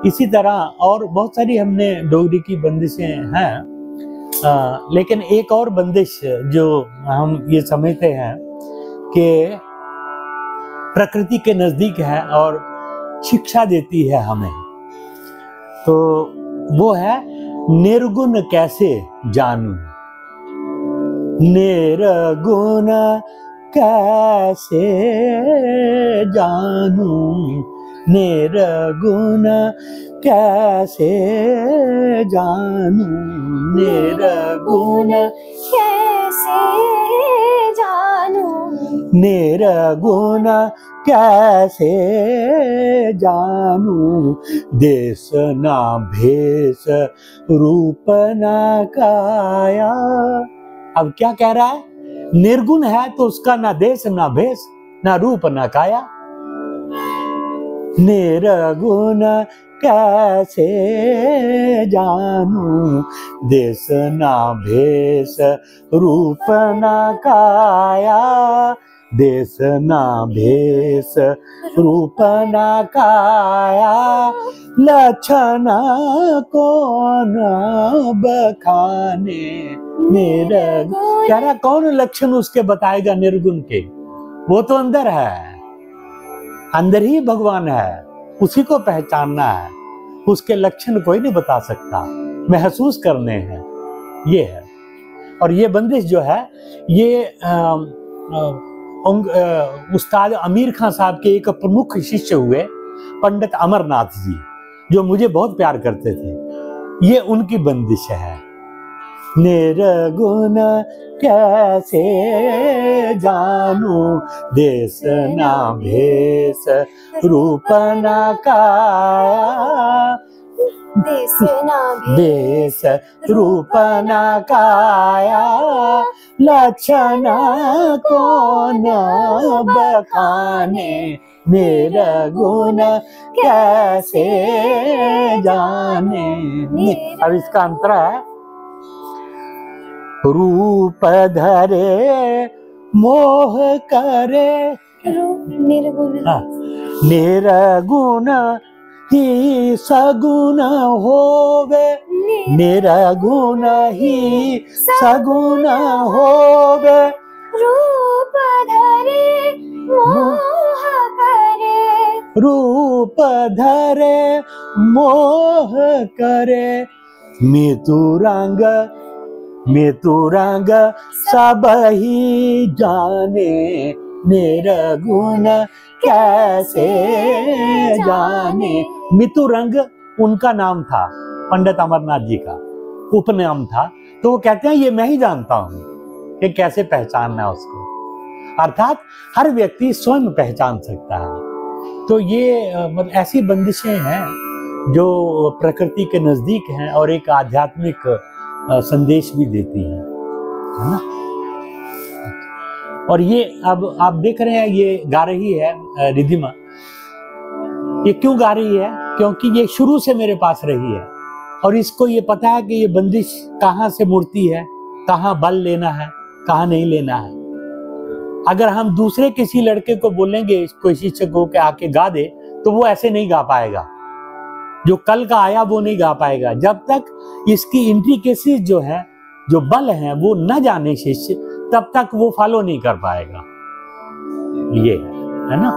इसी तरह और बहुत सारी हमने डोगरी की बंदिशें हैं, लेकिन एक और बंदिश जो हम ये समझते हैं कि प्रकृति के नजदीक है और शिक्षा देती है हमें, तो वो है निर्गुण कैसे जानूं। निर्गुण कैसे जानूं, निर्गुण कैसे जानूं, निर्गुण कैसे जानूं, निर्गुण कैसे जानूं। देश ना भेष रूप ना काया। अब क्या कह रहा है? निर्गुण है तो उसका ना देश ना भेष ना रूप ना काया। निर्गुण कैसे जानूं, देश ना भेष रूप ना काया। देश ना भेष रूप ना काया, लक्षण कौन बखाने। निर्गुण कह रहा, कौन लक्षण उसके बताएगा निर्गुण के? वो तो अंदर है, अंदर ही भगवान है, उसी को पहचानना है। उसके लक्षण कोई नहीं बता सकता, महसूस करने हैं, ये है। और ये बंदिश जो है ये उस्ताद अमीर खां साहब के एक प्रमुख शिष्य हुए पंडित अमरनाथ जी, जो मुझे बहुत प्यार करते थे। ये उनकी बंदिश है। निर्गुण कैसे जानूं, देश ना भेष रूप ना काया। देश ना भेष रूप ना काया, लक्षण कौन बखाने। निर्गुण कैसे जाने। अब इसका अंतर है, रूप धरे मोह करे। निर्गुण, निर्गुण ही सगुण होवे। निर्गुण ही सगुण होवे। रूप धरे मोह करे। रूप धरे मोह करे। मितुरंग सब ही जाने। निर्गुण कैसे जाने। मितुरंग उनका नाम था, पंडित अमरनाथ जी का उपनाम था। तो वो कहते हैं ये मैं ही जानता हूँ कि कैसे पहचानना है उसको। अर्थात हर व्यक्ति स्वयं पहचान सकता है। तो ये मतलब ऐसी बंदिशें हैं जो प्रकृति के नजदीक हैं और एक आध्यात्मिक संदेश भी देती हैं, है ना। और ये अब आप देख रहे हैं ये गा रही है रिधिमा। ये क्यों गा रही है? क्योंकि ये शुरू से मेरे पास रही है और इसको ये पता है कि ये बंदिश कहाँ से मुड़ती है, कहाँ बल लेना है, कहाँ नहीं लेना है। अगर हम दूसरे किसी लड़के को बोलेंगे, कोई शिक्षक को के आके गा दे, तो वो ऐसे नहीं गा पाएगा। जो कल का आया वो नहीं गा पाएगा जब तक इसकी इंट्रिकेसीज जो है, जो बल है, वो न जाने शिष्य, तब तक वो फॉलो नहीं कर पाएगा। ये है ना।